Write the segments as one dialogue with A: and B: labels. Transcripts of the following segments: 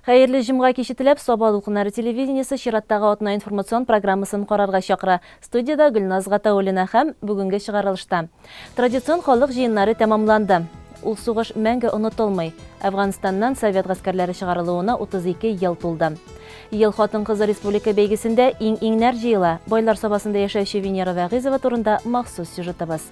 A: Хайырлы жымға кешетіліп, Собал Уқынары телевидениесі шираттағы отына информацион программысын қорарға шақыра. Студияда Гүлназ Ғатаулина һәм бүгінгі шығарылышта. Традицион халық жиыннары тәмамланды. Ул суғыш мәңгі ұнытылмай. Афғанстаннан Совет ғаскерлері шығарылуына 32 ел тулды. Ел Хатын-кызы республика бәйгесінде иң-иңнәр жиыла. Бойлар собасында яшәүче Венера Вәғизова турында махсус сюжетыбыз.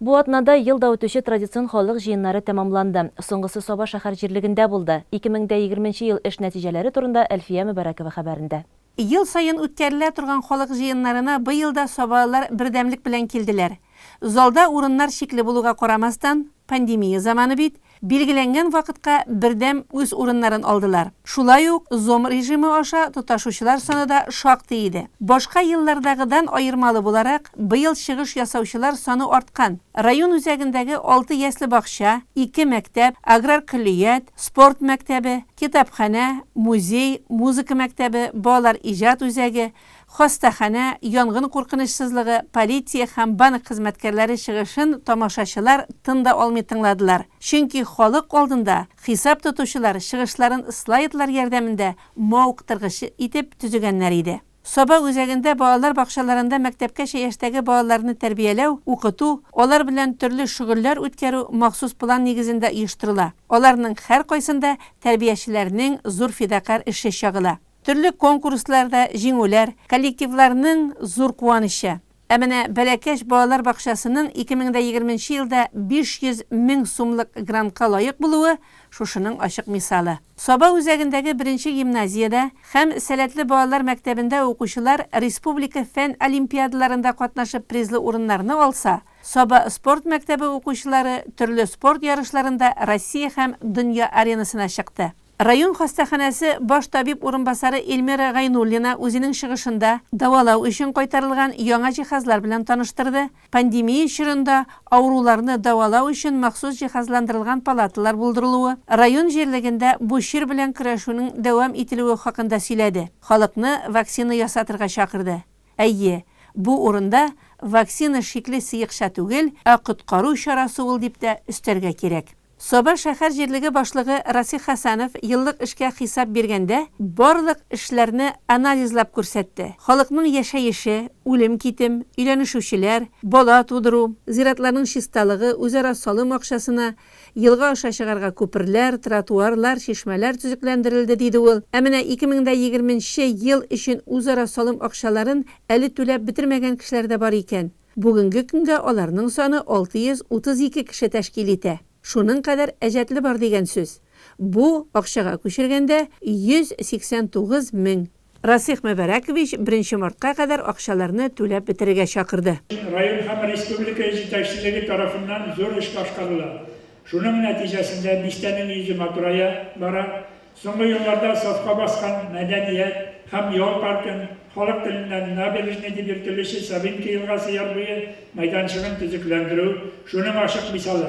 A: Бу атнада елда өтүші традицион халық жиыннары тәмамланды. Соңғысы Соба шәһәр җирлегендә булды. 2020 ел эш нәтиҗәләре турында Әлфия Мөбәрәкова хәбәрендә.
B: Ел сайын үткәрелә торган халык җыеннарына быел да Собалылар бердәмлек белән килделәр. Залда урыннар шикле булуга карамастан, пандемия заманы бит, билгеләнгән вакытка бердәм үз урыннарын алдылар. Шулай ук зом режимы аша тоташучылар саны да шактый иде. Башка еллардагыдан айырмалы буларак, быел чыгыш ясаучылар саны арткан. Район үзәгендәге 6 яслы бакча, 2 мәктәп, аграр көллият, спорт мәктәбе, китапханә, музей, музыка мәктәбе, балалар иҗат үзәге, хастахана, янгын куркынычсызлыгы, полиция һәм банк хезмәткәрләре чыгышын тамашачылар тында алмый тыңладылар. Чөнки халык алдында хисап тотучылар чыгышларын слайдлар ярдәмендә мауыктыргыч итеп төзегәннәр иде. Соба үзәгендә балалар бакчаларында мәктәпкәчә яшьтәге балаларны тәрбияләү, укыту, алар белән төрле шөгыльләр үткәрү махсус план нигезендә оештырыла. Аларның һәр кайсында тәрбиячеләрнең зур фидакар эше чагыла. Төрле конкурсларда җиңүләр, коллективларның зур куанышы. Әмәнә бәләкәч балалар бакчасының 2020 елда 500 мең сумлык грантка лаек булуы шушының ачык мисалы. Соба үзәгендәге 1-нче гимназиядә һәм Сәләтле балалар мәктәбендә укучылар республика фән олимпиадаларында катнашып призлы урыннарны алса, Соба спорт мәктәбе укучылары төрле спорт ярышларында Россия һәм дөнья аренасына чыкты. Район хастаханәсе баш табиб урынбасары Эльмира Гайнуллина үзенең чыгышында давалау өчен кайтарылган яңа җиһазлар белән таныштырды. Пандемия чорында авыруларны давалау өчен махсус җиһазландырылган палаталар булдырылуы, район җирлегендә бу чир белән көрәшүнең дәвам ителүе хакында сөйләде. Халыкны вакцина ясатырга чакырды. Әйе, бу урында вакцина шикле сыйыкша түгел, ә коткару чарасы ул дип тә өстәргә кирәк. Соба шәһәр җирлеге башлыгы Расих Хасанов еллык эшкә хисап биргәндә барлык эшләрне анализлап күрсәтте. Халыкның яшәеше, үлем-китем, өйләнешүчеләр, бала тудыру, зиратларның чисталыгы, үзара салым акчасына, елга аша чыгарга күперләр, тротуарлар, чишмәләр төзекләндерелде диде ул. Ә менә 2020 ел өчен үзара салым акчаларын әле түләп бетермәгән кешеләр дә бар икән. Бүгенге көнгә аларның саны 632 кеше тәшкил итә. Шуның кадәр әҗәтле бар дигән сүз. Бу акчага күчергәндә 189 мең. Расих Мөбәрәкович 1 мартка кадәр акчаларны түләп бетерергә чакырды.
C: Район һәм республика җитәкчелеге тарафыннан зур эш башкарыла. Шуның нәтиҗәсендә Бистәнең йөзе матурая бара. Соңгы елларда сафка баскан мәдәният һәм ял паркын, халык теленнән набережный дип йөртелүче Сабинка елгасы ярбуе мәйданчыгын төзекләндерү шуның ачык мисалы.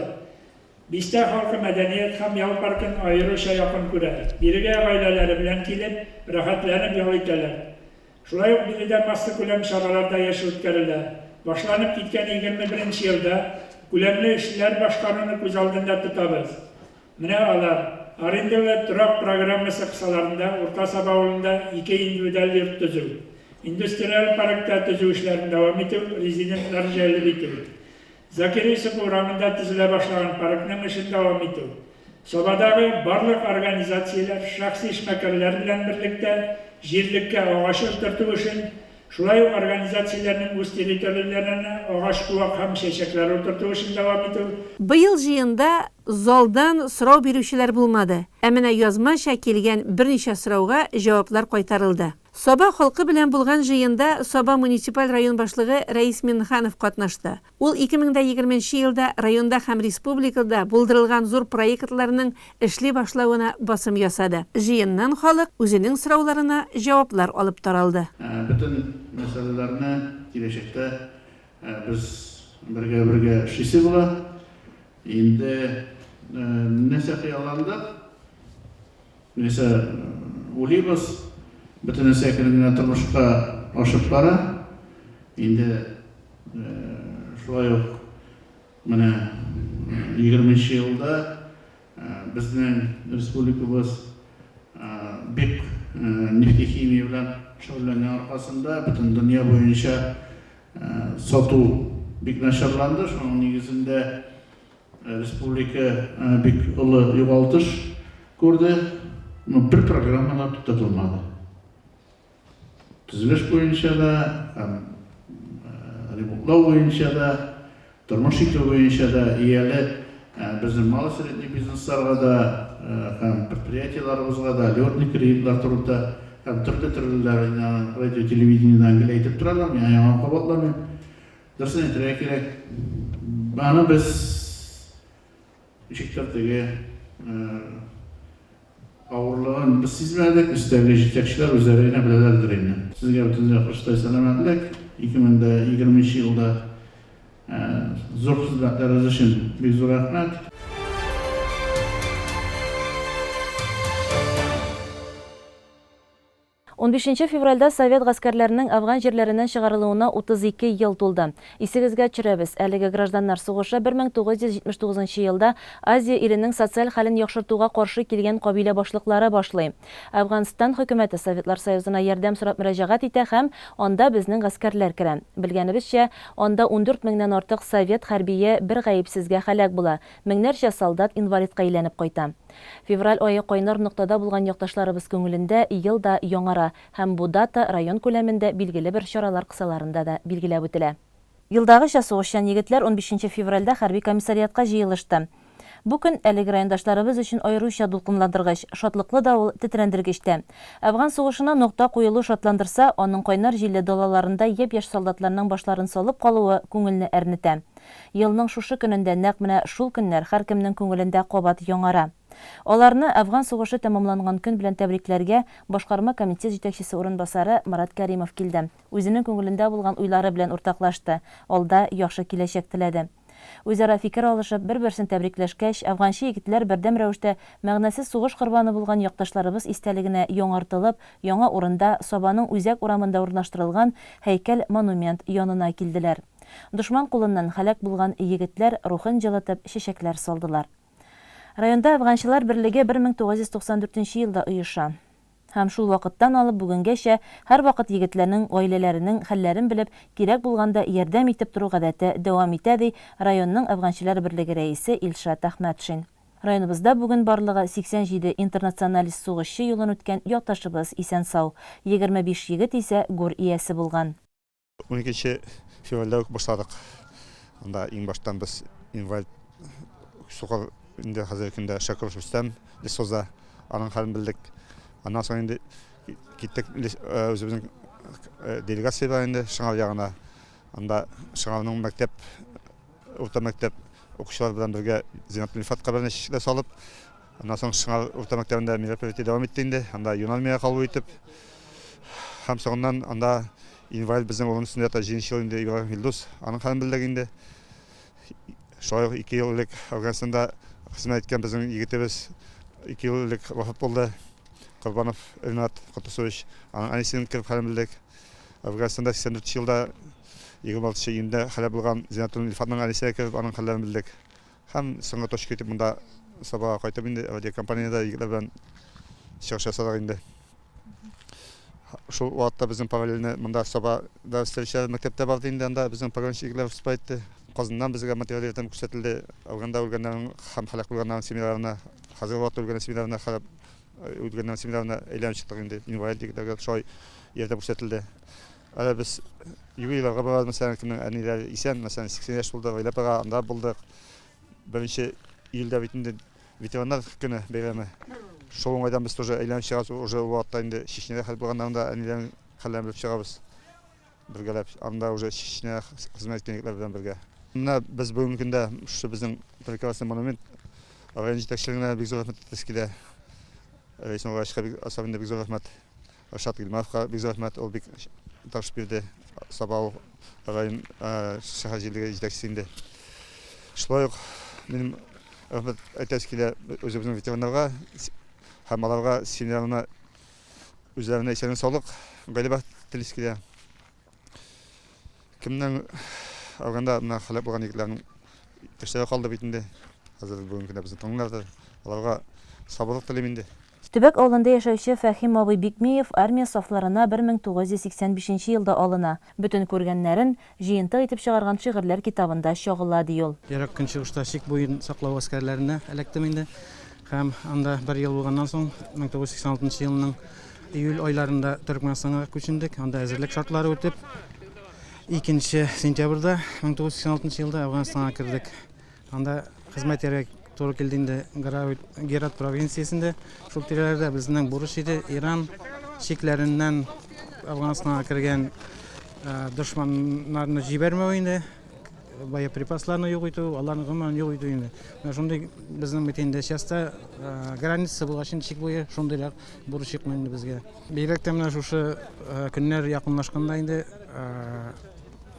C: Бистә халкы мәдәният һәм ял паркын аеруча якын күрә. Бирегә гаиләләре белән килеп, рәхәтләнеп ял итәләр. Шулай ук биредә массалы күләм чараларда яшь үткәрелә. Башланып киткән 21 елда күләмле эшләр башкаруны күз алдында тотабыз. Менә алар: аренда торак программасы кысаларында Урта Саба авылында 2 индивидуаль йорт төзү, индустриаль паркта төзү эшләрен дәвам итү, резидентлар җәлеп итү. Закирисов урамында төзелә башлаган паркның эшен дәвам итү. Собадагы барлык организацияләр, шәхси эшмәкәрләр белән берлектә җирлеккә агач утырту эшен, шулай ук организацияләрнең үз территорияләренә агач куак һәм чәчәкләр утырту эшен дәвам итү.
B: Быел җыенда залдан сорау бирүчеләр булмады. Ә менә язмача килгән берничә сорауга җаваплар кайтарылды. Соба халкы белән булган җыенда Соба муниципаль район башлыгы Рәис Минханов катнашты. Ул 2020 елда районда һәм республикада булдырылган зур проектларның эшли башлавына басым ясады. Җыеннан халык үзенең сорауларына җаваплар алып таралды.
D: Бөтен мәсьәләләрне киләчәктә без бергә эшлисе була. Инде нәрсә хыялландык, нәрсә уйлыйбыз. Бөтен нәрсә тормышка ашып бара. Инде шулай ук міне 20-ші жылда біздің республикабыз бек нефтехимия белән шөгыльләнгән аркасында бөтен дөнья буенча сату бик начарланды. Шуның нигезендә республика бик олы югалтыш күрде. Бер программалар тотылмады. Төзелеш буенча да, ремонтлау буенча да, тормыш итү буенча да ияле безнең мал средний бизнесларга да һәм предприятиеларыбызга да льготный кредитлар турында һәм төрле радио телевидениедан әйтеп торалар. Мин яңа кабатламыйм. Дөресен әйтергә кирәк. Аны без ишектәге авырлыгын біз сизмәдек. Өстәге җитәкчеләр үзләре генә беләләрдер инде. Сезгә бөтенләй хөрмәтле сәламәтлек. 2020 елда зур хезмәтләрегез өчен бик зур рәхмәт.
A: 15 февральда Совет гаскәрләренең Афган җирләреннән чыгарылуына 32 ел тулды. Исегезгә төшерәбез, әлеге гражданнар сугышы 1979 елда Азия иленең социаль хәлен яхшыртуга каршы килгән кабилә башлыклары башлый. Афганстан хөкүмәте Советлар Союзына ярдәм сорап мөрәҗәгать итә һәм анда безнең гаскәрләр керә. Белгәнебезчә, анда 14 меңнән артык совет хәрбие бер гаепсезгә һәлак була. Меңнәрчә солдат инвалидка әйләнеп кайта. Февраль айы кайнар ноктада булган якташларыбыз күңелендә ел да яңара һәм бу дата район күләмендә билгеле бер чаралар кысаларында да билгеләп үтелә. Елдагыча сугышчан егетләр 15 февральдә хәрби комиссариатка җыелышты. Бу көн әлеге райондашларыбыз өчен аеруча дулкынландыргыч, шатлыклы да ул тетрәндергечтә. Афган сугышына нокта куелу шатландырса, аның кайнар җилле далаларында япь-яшь солдатларның башларын салып калуы күңелне әрнетә. Елның шушы көнендә нәкъ менә шул көннәр һәркемнең күңелендә кабат яңара. Аларны Афган сугышы тәмамланган көн белән тәбрикләргә башкарма комитет җитәкчесе урынбасары Марат Кәримов килде. Үзенең күңелендә булган уйлары белән уртаклашты. Алда яхшы киләчәк теләде. Үзара фикер алышып, бер-берсен тәбрикләшкәч, афганчы егетләр бердәм рәвештә мәгънәсез сугыш корбаны булган якташларыбыз истәлегенә яңартылып, яңа урында Сабаның үзәк урамында урнаштырылган һәйкәл-монумент янына килделәр. Дошман кулыннан һәлак булган егетләр рухын җылытып чәчәкләр салдылар. Районда Афганчылар берлеге 1994 елда оеша. Һәм шул вакыттан алып бүгенгәчә һәр вакыт егетләрнең гаиләләренең хәлләрен белеп, кирәк булганда ярдәм итеп тору гадәте дәвам итә, ди районның Афганчылар берлеге рәисе Илшат Әхмәтшин. Районыбызда бүген барлыгы 87 интернационалист сугышчы юлын үткән якташыбыз исән-сау, 25 егет исә гур иясе булган.
E: 12 февральдә башладык. Анда иң баштан без инвалид сугыш инде хәзер көндә Шакиров Рустам Лесоза аның хәлен белдек. Аннан соң инде киттек үзебезнең делегация бар инде Шыңгал ягына. Анда Шыңгалның мәктәп, урта мәктәп укучылар белән бергә Зинатул Илфат каберенә чәчәкләр салып, аннан соң Шыңгал урта мәктәбендә мероприятие дәвам итте инде. Анда юналмая калу итеп, һәм соңыннан анда инвалид безнең улының өстендә та 7 ел инде Ибраһим Илдус аның хәлен белдек инде. Шулай 2 ел элек Афганстанда хезмәт иткән безнең егетебез 2 ел элек вафат булды. Корбанов Ринат Котосович аның әнисенең киреп хәлен белдек. Афганстанда 84 елда 26 июньдә хәлак булган Зинатул Илфатның әнисе киреп аның хәлләрен белдек. Һәм соңгы точка итеп монда Сабага кайтып инде авиакомпанияда егетләр белән чыгыш ясадык инде. Шул вакытта безнең параллельно монда Сабада встреча мәктәптә барды инде, анда безнең пограничниклар выступайтты. Казаннан безгә материал ярдәм күрсәтелде. Афганда үлгәннәрнең һәм хәлак булганнарның семинарына, хәзер вакытта үлгән семинарына хәлак үлгәннәрнең семинарына әйләнеп чыктык инде. Инвалид егетләргә шулай ярдәм күрсәтелде. Әле без юбилейларга барабыз, мәсәлән, кемнең әниләре исән, мәсәлән, 80 яшь булды, гаилә бара, анда булдык. 1 июльдә бит инде ветераннар көне бәйрәме. Шул уңайдан без тоже әйләнеп чыгабыз, уже вакытта инде Чечняда хәл булганнарда әниләрнең хәлләрен белеп чыгабыз. Бергәләп, анда уже Чечня хезмәт иткәнлекләр белән бергә. Менә без бүгенге көндә шу безнең прекрасный монумент район җитәкчелегенә бик зур рәхмәт әйтәбез килә. Рәис Мурашка особенно бик зур рәхмәт. Рашат Гилмановка бик зур рәхмәт, ул бик тырышып бирде. Сабау район шәһәр җирлеге җитәкчесе инде. Шулай ук минем рәхмәт әйтәбез килә үзебезнең ветераннарга һәм аларга семинарына үзләренә исәнлек саулык гаилә телис килә. Кемнең Афганда хәлак булган егетләрнең кешеләр калды бит инде. Хәзер бүген көндә безнең тыңларда аларга сабырлык телим инде.
A: Төбәк авылында яшәүче Фәхим абый Бикмиев армия сафларына 1985 елда алына. Бөтен күргәннәрен җыентык итеп чыгарган шигырьләр китабында чагыла ди ул.
F: Ерак көнчыгышта чик буен саклау әскәрләренә эләктем инде. Һәм анда 1 ел булганнан соң 1986 елның июль айларында Төркмәнстанга күчендек. Анда әзерлек шартлары үтеп 2 сентябрьдә 1986 елда Әфганстанга кирдек. Анда хезмәт итәргә туры килде инде Герат провинциясендә. Шул тирәләрдә безнең бурыч иде Иран чикләреннән Әфганстанга кергән дошманнарны җибәрмәү инде. Боеприпасларны юк итү, аларны гомумән юк итү инде. Шундый безнең битендә часто граница булган чик буе шундыйлар бурыч икмән инде безгә. Бигрәк тә менә шушы көннәр якынлашканда инде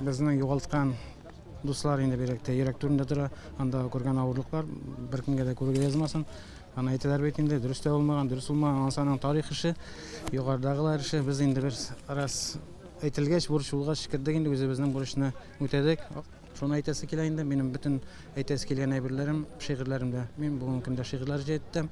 F: безнең югалткан дуслар инде бигрәк тә йөрәк турында тора. Анда күргән авырлыклар беркемгә дә күргә язмасын. Аны әйтәләр бит инде дөрес тә булмаган, дөрес булмаган ансаның тарих эше, югардагылар эше. Без инде бер раз әйтелгәч бурыч булгач кирдек инде үзебезнең бурычны үтәдек. Шуны әйтәсе килә инде. Минем бөтен әйтәсе килгән әйберләрем шигырьләремдә. Мин бүген көндә шигырьләр җыйттым.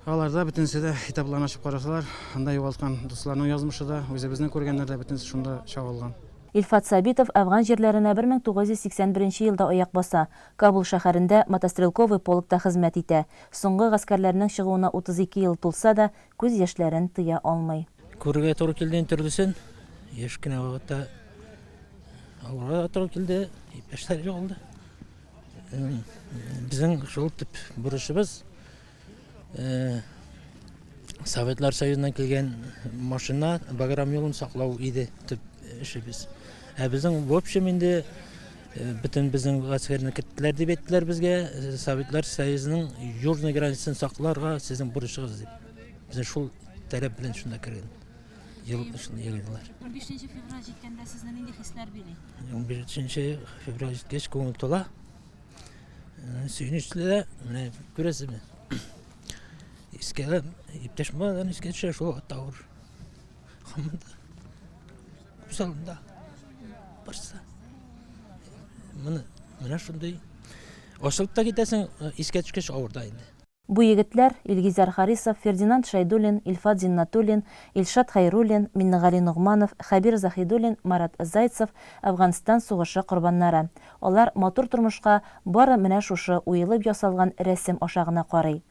F: Аларда бөтенсе дә китапларны ачып карасалар, анда югалткан дусларның язмышы да, үзебезнең күргәннәр дә бөтенсе шунда чагылган.
A: Илфат Сабитов Афган җирләренә 1981 елда аяк баса. Кабул шәһәрендә мотострелковый полкта хезмәт итә. Соңгы гаскәрләрнең чыгуына 32 ел тулса да, күз яшьләрен тыя алмый.
G: Күргә туры килгән төрлесен, яшь кенә вакытта авырга туры килде, иптәшләр югалды. Безнең шул тип бурычыбыз Советлар Союзыннан килгән машина Баграм юлын саклау иде тип эшебез. Безнең в общем инде бөтен безнең гаскәрне киттеләр дип әйттеләр безгә. Советлар Союзының южный границасын сакларга сезнең бурычыгыз дип. Без шул таләп белән шунда кергән. Ел шуны ягыдылар.
A: 15 февраль җиткәндә сезнең нинди хисләр били?
G: 15 февраль җиткәч күңел тола. Сөйнечле менә күрәсезме? Искә иптәш малдан искә төшә шул тавыр. Хамында. Күсәлендә. Барса. Менә шундый. Ашылтта китәсең искә төшкәч авырда инде.
A: Бу егетләр Илгизар Харисов, Фердинанд Шайдуллин, Илфат Зиннатуллин, Илшат Хайруллин, Миннегали Нугманов, Хабир Захидуллин, Марат Зайцев Афганстан сугышы корбаннары. Алар матур тормышка бары менә шушы уелып ясалган рәсем аша гына карый.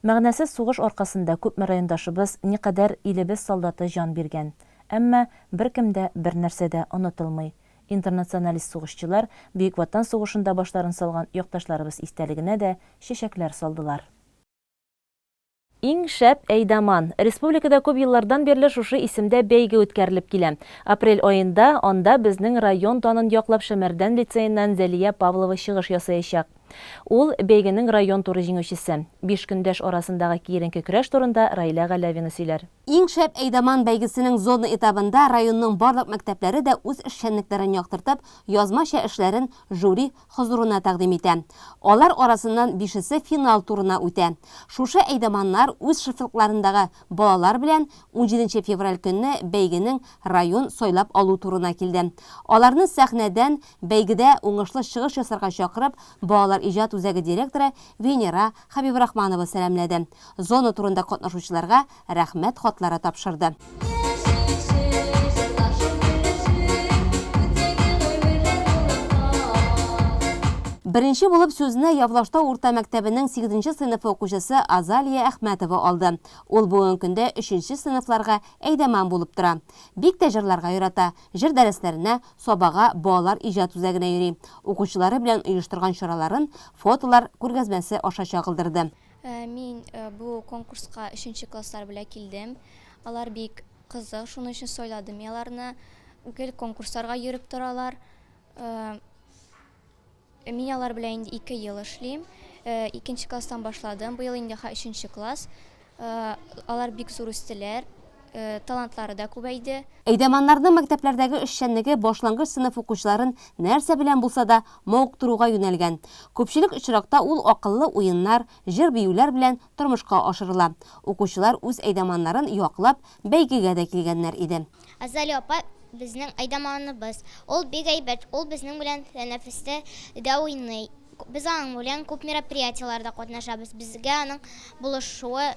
A: Мәгънәсез сугыш аркасында күпме райондашыбыз никадәр илебез солдаты җан биргән. Әмма беркемдә бер нәрсә дә онытылмый. Интернационалист сугышчылар Бөек Ватан сугышында башларын салган якташларыбыз истәлегенә дә чәчәкләр салдылар. Иң шәп әйдаман. Республикада күп еллардан бирле шушы исемдә бәйге үткәрелеп килә. Апрель айында анда безнең район танын яклап Шәмәрдән лицейннан Зәлия Павлова чыгыш ясаячак. Ул бәйгенең район туры җиңүчесе. 5 көндәш арасындагы киеренке көрәш турында Раилә Галәвина сөйләр.
B: Иң шәп әйдаман бәйгесенең зона этабында районның барлык мәктәпләре дә үз эшчәнлекләрен яктыртып, язмача эшләрен жюри хозурына тәкъдим итә. Алар арасыннан 5се финал турына үтә. Шушы әйдаманнар үз шифтлыкларындагы балалар белән 17 февраль көнне бәйгенең район сойлап алу турына килде. Аларны сәхнәдән бәйгедә уңышлы чыгыш ясарга чакырып, балалар иҗат үзәге директоры Венера Хабибрахманова сәламләде. Зона турында катнашучыларга рәхмәт хатлары тапшырды. Беренче булып сүзне Явлаштау урта мәктәбенең 8нче сыйныфы укучысы Азалия Әхмәтова алды. Ул бүген көндә 3нче сыйныфларга әйдәман булып тора. Бик тә җырларга ярата, җыр дәресләренә, сабага балалар иҗат үзәгенә йөри. Укучылары белән оештырган чараларын фотолар күргәзмәсе аша чагылдырды.
H: Мин бу конкурска 3нче класслар белән килдем. Алар бик кызык, шуның өчен сайладым. Аларны гел конкурсларга йөреп торалар. Мин алар белән инде 2 ел эшлим. 2нче класстан башладым. Бу ел инде 3нче класс. Алар бик зур үстеләр. Талантлары да күбәйде.
B: Әйдәманнарның мәктәпләрдәге эшчәнлеге башлангыч сыйныф укучыларын нәрсә белән булса да мавыктыруга юнәлгән. Күпчелек очракта ул акыллы уеннар, җыр биюләр белән тормышка ашырыла. Укучылар үз әйдәманнарын яклап, бәйгегә дә килгәннәр иде.
I: Азалия апа безнең әйдәманыбыз. Ул бик әйбәт, ул безнең белән тәнәфестә дә уйный. Без аның белән күп мероприятияларда катнашабыз. Безгә аның булышуы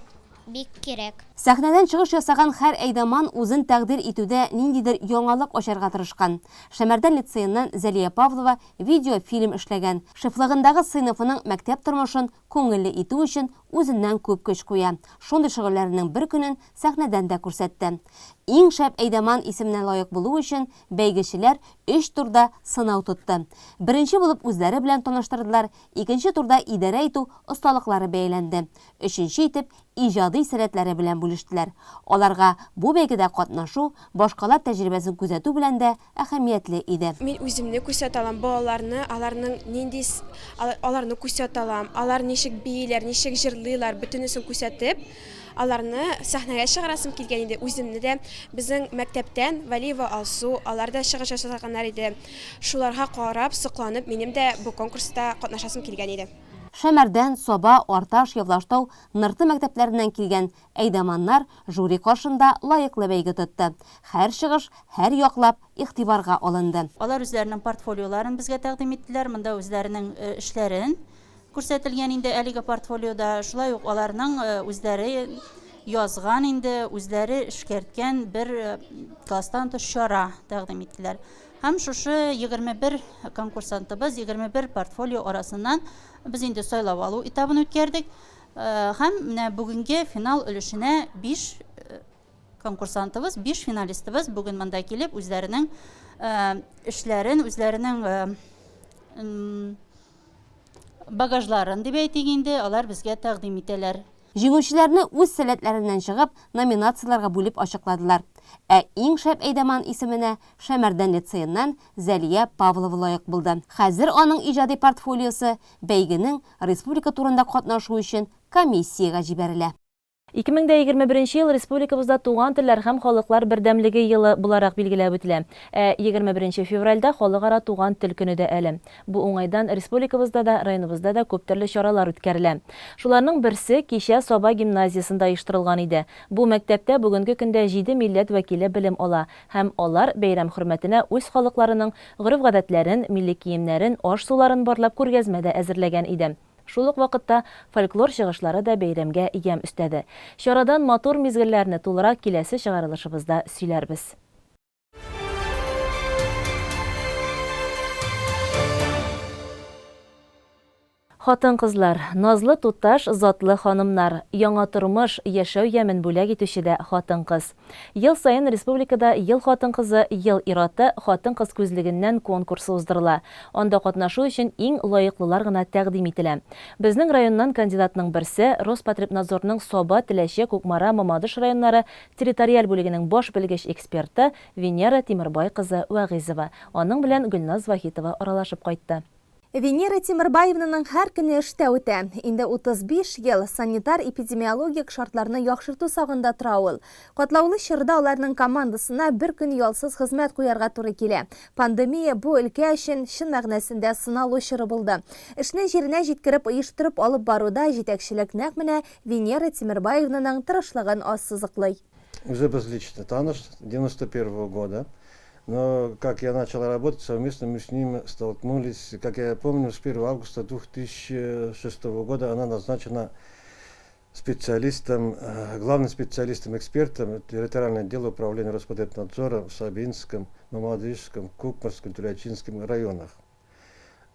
I: бик кирәк.
B: Сәхнәдән чыгыш ясаган һәр әйдәман үзен тәкъдир итүдә ниндидер яңалык ачарга тырышкан. Шәмәрдән лицейыннан Зәлия Павлова видеофильм эшләгән. Шифлыгындагы сыйныфының мәктәп тормышын күңелле итү өчен үзеннән күп көч куя. Шундый шөгыльләрнең бер көнен сәхнәдән дә күрсәтте. Иң шәп әйдәман исеменә лаек булу өчен бәйгечеләр 3 турда сынау тотты. Беренче булып үзләре белән таныштырдылар, икенче турда идарә итү осталыклары бәяләнде. Өченче итеп иҗади сәләтләре белән бүлештеләр. Аларга бу бәйгедә катнашу, башкалар тәҗрибәсен күзәтү белән дә әһәмиятле иде.
J: Мин үземне күрсәтә алам, балаларны, аларны күрсәтә алам, алар ничек бийләр, ничек җырлыйлар, бөтенесен күрсәтеп, аларны сәхнәгә чыгарасым килгән иде. Үземне дә безнең мәктәптән Валиева Алсу, алар да чыгыш ясаганнар иде. Шуларга карап, сокланып, минем дә бу конкурста катнашасым килгән иде.
B: Шәмәрдән, Соба, Арташ, Явлаштау, Нырты мәктәпләреннән килгән әйдәманнар жюри каршында лаеклы бәйге тотты. Һәр чыгыш, һәр яклап игътибарга алынды.
K: Алар үзләренең портфолиоларын безгә тәкъдим иттеләр. Монда үзләренең эшләрен күрсәтелгән инде әлеге портфолиода. Шулай ук аларның үзләре язган инде, үзләре эшкәрткән бер класстан тыш чара тәкъдим иттеләр. Һәм шушы 21 конкурсантыбыз 21 портфолио арасыннан без инде сайлап алу этабын үткәрдек. Һәм менә бүгенге финал өлешенә 5 конкурсантыбыз, 5 финалистыбыз бүген монда килеп үзләренең эшләрен, үзләренең багажларын дип әйтик инде, алар безгә тәкъдим итәләр.
B: Җиңүчеләрне үз сәләтләреннән чыгып, номинацияларга бүлеп ачыкладылар. Ә иң шәп әйдәман исеменә Шәмәрдән лицейыннан Зәлия Павлова лаек булды. Хәзер аның иҗади портфолиосы бәйгенең республика турында катнашу өчен комиссиягә җибәрелә.
A: 2021 ел республикабызда туган телләр һәм халыклар бердәмлеге елы буларак билгеләп үтелә. 21 февральдә халыкара туган тел көне дә әле. Бу уңайдан республикабызда да, районыбызда да күп төрле чаралар үткәрелә. Шуларның берсе кичә Соба гимназиясында оештырылган иде. Бу мәктәптә бүгенге көндә 7 милләт вәкиле белем ала һәм алар бәйрәм хөрмәтенә үз халыкларының гореф-гадәтләрен, милли киемнәрен, аш-суларын барлап күргәзмәдә әзерләгән иде. Шул ук вакытта фольклор чыгышлары да бәйрәмгә ям өстәде. Чарадан матур мизгелләрне тулырак киләсе чыгарылышыбызда сөйләрбез. Хатын-кызлар, назлы туташ, затлы ханымнар, яңа тормыш, яшәү ямен бүләк итүче дә хатын-кыз. Ел сайын республикада ел хатын-кызы, ел ираты хатын-кыз күзлегеннән конкурсы уздырыла. Анда катнашу өчен иң лаеклылар гына тәкъдим ителә. Безнең районнан кандидатның берсе Роспотребнадзорның Соба, Теләче, Кукмара, Мамадыш районнары территориаль бүлегенең баш белгеч эксперты Венера Тимербай кызы Вәгызова. Аның белән Гөлназ Вахитова аралашып кайтты.
L: Венера Тимербаевнаның һәр көне эштә үтә. Инде 35 ел санитар-эпидемиологик шартларны яхшырту сагында тора ул. Катлаулы чорда аларның командасына бер көн ялсыз хезмәт куярга туры килә. Пандемия бу өлкә өчен чын мәгънәсендә сыналу чоры булды. Эшне җиренә җиткереп оештырып алып баруда җитәкчелек нәкъ менә Венера Тимербаевнаның тырышлыгын ассызыклый.
M: Уже без лично таныш 91 года. Но как я начал работать, совместно мы с ним столкнулись. Как я помню, с 1 августа 2006 года она назначена специалистом, главным специалистом-экспертом территориального отдела управления Роспотребнадзора в Сабинском, Мамадышском, Кукмарском, Тулячинском районах.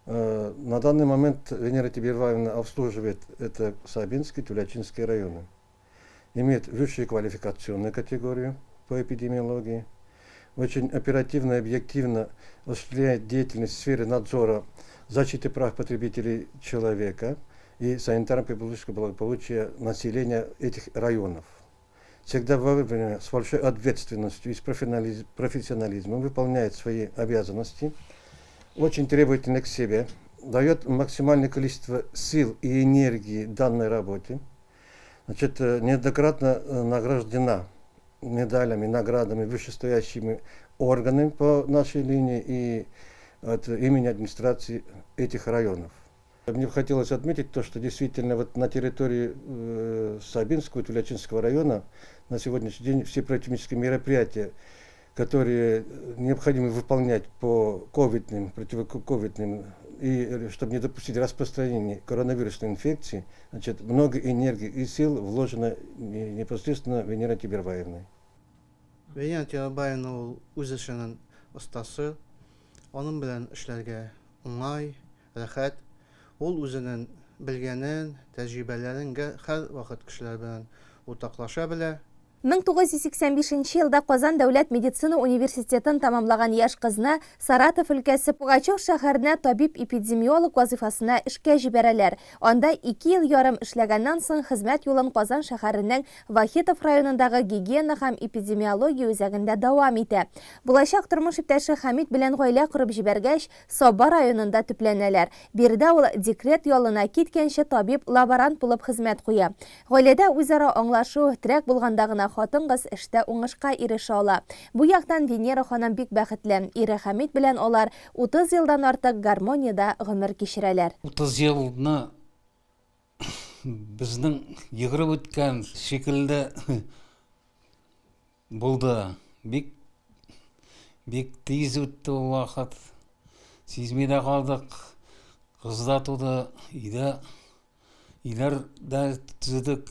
M: На данный момент Венера Тимербаевна обслуживает это Сабинский, Тулячинский районы. Имеет высшую квалификационную категорию по эпидемиологии. Очень оперативно и объективно осуществляет деятельность в сфере надзора защиты прав потребителей человека и санитарно-эпидемиологического благополучия населения этих районов. Всегда вовремя, с большой ответственностью и с профессионализмом выполняет свои обязанности, очень требовательно к себе, дает максимальное количество сил и энергии данной работе, значит, неоднократно награждена медалями, наградами вышестоящими органами по нашей линии и от имени администрации этих районов. Мне бы хотелось отметить то, что действительно вот на территории Сабинского и Тулячинского района на сегодняшний день все противотехнические мероприятия, которые необходимо выполнять по противоковидным и чтобы не допустить распространения коронавирусной инфекции, значит, много энергии и сил вложено непосредственно Венера Тибербаевной.
N: Венера Тибербаевна ул үз эшенең остасы, аның белән эшләргә уңай, рәхәт. Ул үзенең белгәнен, тәҗрибәләрен һәр вакыт кешеләр белән уртаклаша белә.
L: 1985 елда Казан дәүләт медицина университетын тамамлаган яшь кызны Саратов өлкәсе Пугачев шәһәренә табиб-эпидемиолог вазифасына эшкә җибәрәләр. Анда 2 ел ярым эшләгәннән соң хезмәт юлын Казан шәһәренең Вахитов районындагы гигиена һәм эпидемиология үзәгендә дәвам итә. Булачак тормыш иптәше Хәмит белән гаилә корып җибәргәч, Саба районында төпләнәләр. Биредә ул декрет ялына киткәнче табиб-лаборант булып хезмәт куя. Гаиләдә үзара аңлашу терәк булганда гына хатын-кыз эштә уңышка ирешә ала. Бу яктан Венера ханым бик бәхетле. Ире Хәмит белән алар 30 елдан артык гармониядә гомер кичерәләр.
O: 30 елны безнең йөгереп үткән шикелле булды. Бик тиз үтте ул вакыт. Сизми дә калдык. Кыз да туды, өйләр дә төзедек.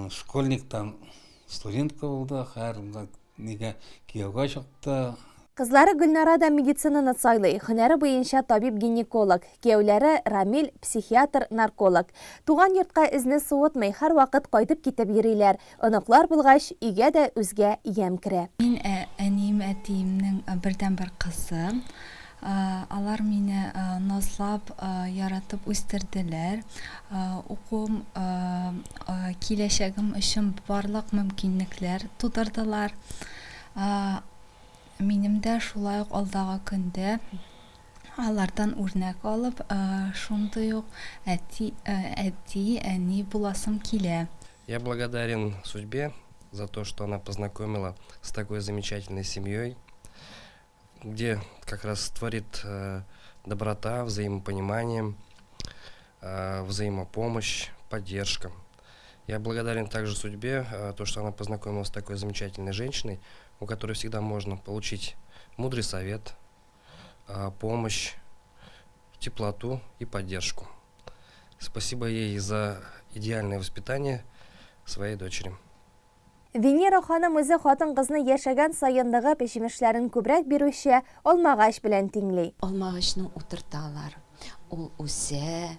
O: Школьниктан студентка булды, һәр нигә кияүгә чыкты.
L: Кызлары Гөлнара да медицинаны сайлый. Һөнәре буенча табиб-гинеколог, кияүләре Рамил психиатр, нарколог. Туган йортка изне суытмый, һәр вакыт кайтып китеп йөриләр. Оныклар булгач, өйгә дә үзгә ям керә.
P: Мин әнием, әтиемнең бердән-бер кызы. Алар мине назлап, яратып үстерделәр. Укум, киләчәгем өчен барлык мөмкинлекләр тудырдылар. Минем дә шулай ук алдагы көндә алардан үрнәк алып, шундый ук әти, әни буласым килә.
Q: Я благодарен судьбе за то, что она познакомила с такой замечательной семьей, где как раз творит доброта, взаимопонимание, взаимопомощь, поддержка. Я благодарен также судьбе, то, что она познакомилась с такой замечательной женщиной, у которой всегда можно получить мудрый совет, помощь, теплоту и поддержку. Спасибо ей за идеальное воспитание своей дочери.
L: Венера ханым үзе хатын-кызны яшәгән саендагы пешемешләрен күбрәк бирүче алмагач белән тиңли.
R: Алмагачны утырталар. Ул үсә,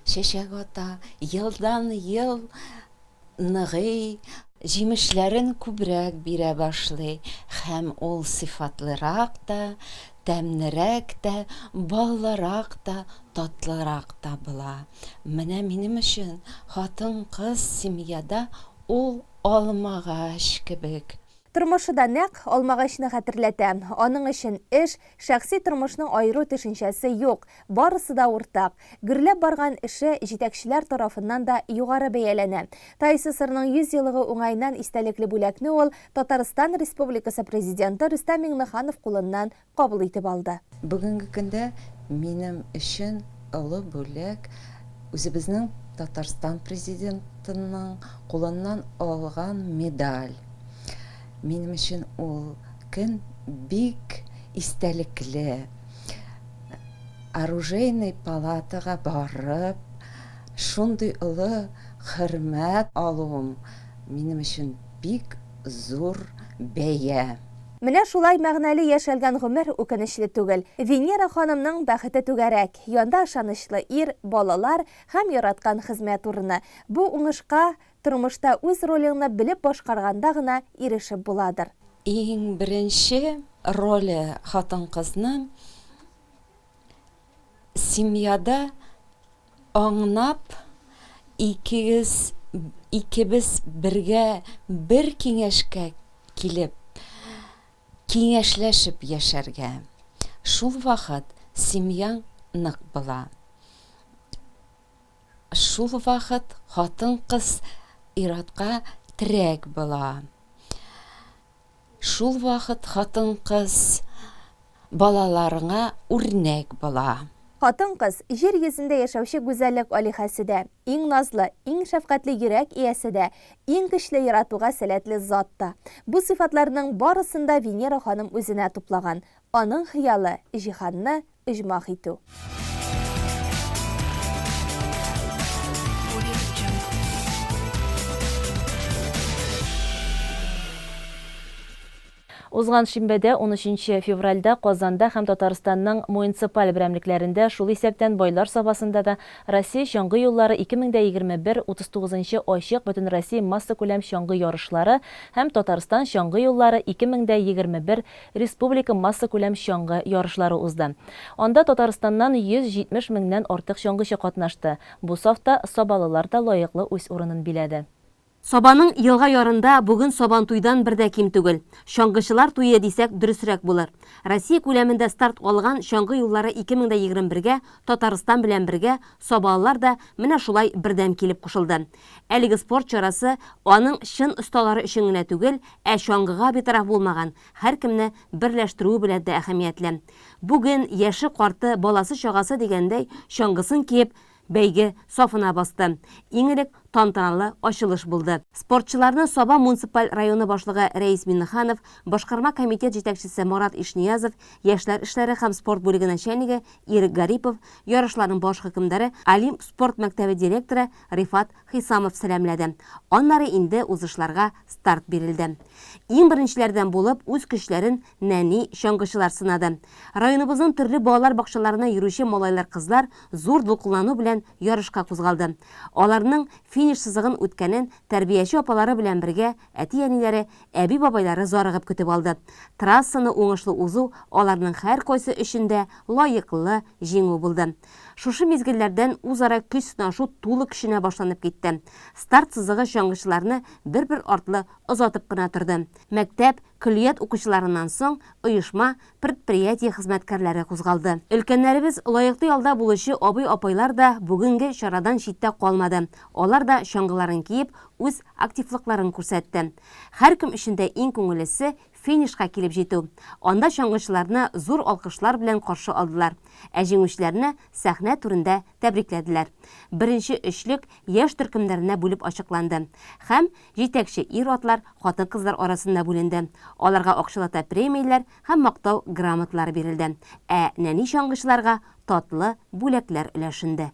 R: чәчәк ата, елдан-ел ныгый, җимешләрен күбрәк бирә башлый. Һәм ул сыйфатлырак та, тәмнерәк тә, баллырак та, татлырак та була. Менә минем өчен хатын-кыз семьяда ул алмагач кебек.
L: Тормышы да нәкъ алмагачны хәтерләтә. Аның өчен эш, шәхси тормышның аеру төшенчәсе юк. Барысы да уртак. Гөрләп барган эше җитәкчеләр тарафыннан да югары бәяләнә. ТССРның 100 еллыгы уңайыннан истәлекле бүләкне ул Татарстан Республикасы президенты Рөстәм Миңнеханов кулыннан кабул итеп алды.
R: Бүгенге көндә минем өчен олы бүләк үзебезнең Татарстан президентының кулыннан алган медаль. Минем өчен ул көн бик истәлекле. Оружейный палатага барып, шундый олы хөрмәт алуым минем өчен бик зур бәя.
L: Менә шулай мәгънәле яшәлгән гомер үкенечле түгел. Венера ханымның бәхете түгәрәк. Янда ышанычлы ир, балалар һәм яраткан хезмәт урыны. Бу уңышка тормышта үз ролеңне белеп башкарганда гына ирешеп буладыр.
R: Иң беренче роле хатын-кызның семьяда аңнап икебез бергә бер киңәшкә килеп киңәшләшеп яшәргә. Шул вакыт семьяң нык була. Шул вакыт хатын-кыз иратка терәк була. Шул вакыт хатын-кыз балаларыңа үрнәк була.
L: Хатын-кыз жер йөзендә яшәүче гүзәллек алихәсе дә, иң назлы, иң шәфкатьле йөрәк иясе дә, иң көчле яратуга сәләтле зат та. Бу сыйфатларның барысында Венера ханым үзенә туплаган. Аның хыялы җиһанны иҗмах итү.
A: Узган шимбәдә 13 февральдә Казанда һәм Татарстанның муниципаль берәмлекләрендә шул исәптән байлар сабасында да Россия чаңгы юллары 2021-39 ачык бөтен Россия масса күләм чаңгы ярышлары һәм Татарстан чаңгы юллары 2021 республика масса күләм чаңгы ярышлары узды. Анда Татарстаннан 170 меңнән артык чаңгычы катнашты. Бу сафта сабалылар да лаеклы үз урынын биләде.
S: Сабаның елга ярында бүген сабан туйдан бердә ким түгел. Чаңгычылар туйы дисәк дөресрәк булыр. Россия күләмендә старт алган чаңгы юллары 2021-гә Татарстан белән бергә сабалылар да менә шулай бердәм килеп кушылды. Әлеге спорт чарасы аның чын осталары өчен генә түгел, ә чаңгыга битараф булмаган һәркемне берләштерү белән дә әһәмиятле. Бүген яше карты, баласы чагасы дигәндәй чаңгысын киеп бәйге сафына басты. Иң элек тантаналы ачылыш булды. Спортчыларны Саба муниципаль районы башлыгы Рәис Миннеханов, башкарма комитет җитәкчесе Марат Ишниязов, яшьләр эшләре һәм спорт бүлеге начальнигы Ирек Гарипов, ярышларның баш хөкемдары Алим спорт мәктәбе директоры Рифат Хисамов сәламләде. Аннары инде узышларга старт бирелде. Иң беренчеләрдән булып үз көчләрен нәни чаңгычылар сынады. Районыбызның төрле балалар бакчаларына йөрүче малайлар-кызлар зур дулкынлану белән ярышка кузгалды. Аларның финиш сызыгын үткәнен тәрбияче апалары белән бергә әти-әниләре, әби-бабайлары зарыгып көтеп алды. Трассаны уңышлы узу аларның һәр кайсы өчен дә лаеклы җиңү булды. Шушы мизгелләрдән үзара көч сынашу тулы көченә башланып китте. Старт сызыгы чаңгычларны бер-бер артлы озатып кына торды. Мәктәп, күллият укучыларыннан соң оешма, предприятие хезмәткәрләре кузгалды. Өлкәннәребез лаеклы ялда булучы абый-апайлар да бүгенге чарадан читтә калмады. Алар да чаңгыларын киеп, үз активлыкларын күрсәтте. Һәркем өчен дә иң күңеллесе финишка килеп җитү. Анда чаңгычыларны зур алкышлар белән каршы алдылар. Ә җиңүчеләрне сәхнә түрендә тәбрикләделәр. Беренче өчлек яшь төркемнәренә бүлеп ачыкланды. Һәм җитәкче ир-атлар, хатын-кызлар арасында бүленде. Аларга акчалата премияләр һәм мактау грамоталары бирелде. Ә нәни чаңгычыларга татлы бүләкләр өләшенде.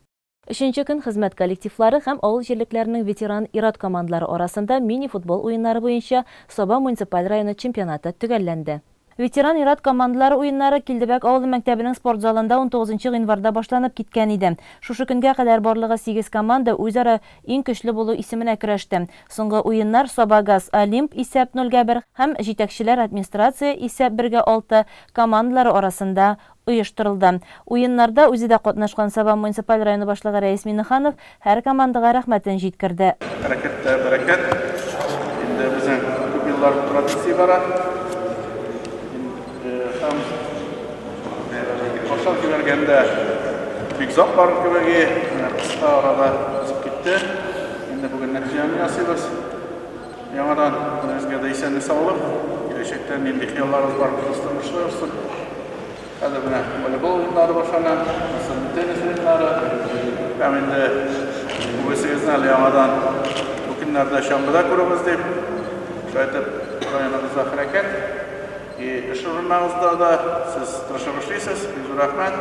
A: Өченче көн хезмәт коллективлары һәм авыл җирлекләренең ветеран ир-ат командалары арасында мини-футбол уеннары буенча Саба муниципаль районы чемпионаты төгәлләнде. Ветеран ир-ат командалары уеннары Килдебәк авылы мәктәбенең спорт залында 19 гыйнварда башланып киткән иде. Шушы көнгә кадәр барлыгы 8 команда үзара иң көчле булу исеменә көрәште. Соңгы уеннар Сабагаз Олимп исәп 0-1 һәм җитәкчеләр администрация исәп 1-6 командалары арасында оештырылды. Уеннарда үзе дә катнашкан Саба муниципаль районы башлыгы Рәис Миннеханов һәр командага рәхмәтен җиткерде.
D: Хәрәкәттә бәрәкәт. Инде безнең күп еллар традиция бара. Һәм башлап җибәргәндә бик зат бар кебеге кыска арада үтеп китте. Инде бүген нәтиҗәне ясыйбыз. Яңадан безгә дә исәнлек саулык. Киләчәктә нинди хыялларыбыз бар, тормышларыбыз. Хәзер менә волейбол уеннары башлана, теннис уеннары. Һәм инде үзегезне яңадан бу көннәрдә шәмбәдә күрәбез дип шайтып районыбызда хәрәкәт. Эш урыннарыгызда да сез тырышып эшлисез, бик рәхмәт.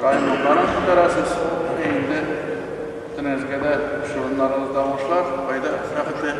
D: Районлыкларын күтәрәсез. Инде төнезгә дә эш урыннарыгызда уңышлар, файда, рәхәтле.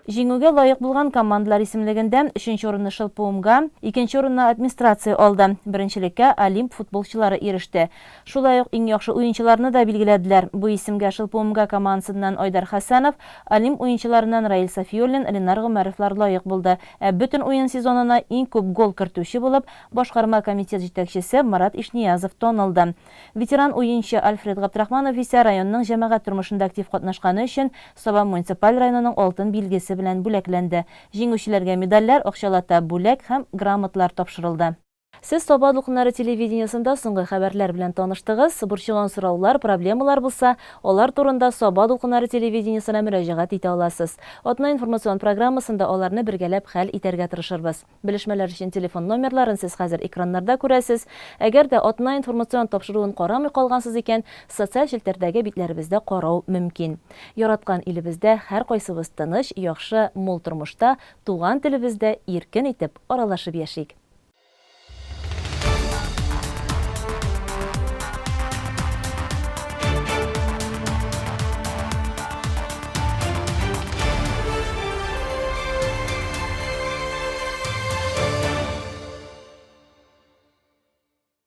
A: Җиңүгә лаек булган командалар исемлегендә 3нче урынны Шылпуымга, 2нче урынны администрация алды. Беренчелеккә Олимп футболчылары иреште. Шулай ук иң яхшы уенчыларны да билгеләделәр. Бу исемгә Шылпуымга командасыннан Айдар Хәсәнов, Олимп уенчыларыннан Раил Сафиуллин, Ленар Гомәровлар лаек булды. Ә бөтен уен сезонына иң күп гол кертүче булып башкарма комитет җитәкчесе Марат Ишниязов танылды. Ветеран уенчы Альфред Габдрахманов исә районның җәмәгать тормышында актив катнашканы өчен Саба муниципаль районының алтын билгесе белән бүләкләнде. Җиңүчеләргә медальләр, акчалата бүләк һәм грамоталар тапшырылды. Сез Соба дулкыннары телевидениесында соңгы хәбәрләр белән таныштыгыз. Борчылган сораулар, проблемалар булса, алар турында Соба дулкыннары телевидениесенә мөрәҗәгать итә аласыз. Атна информацион программасында аларны бергәләп хәл итәргә тырышырбыз. Белешмәләр өчен телефон номерларын сез хәзер экраннарда күрәсез. Әгәр дә атна информацион тапшыруын карамый калгансыз икән, социаль челтәрдәге битләребездә карау мөмкин. Яраткан илебездә һәр кайсыбыз тыныч, яхшы, мул тормышта, туган телебездә иркен итеп аралашып яшик.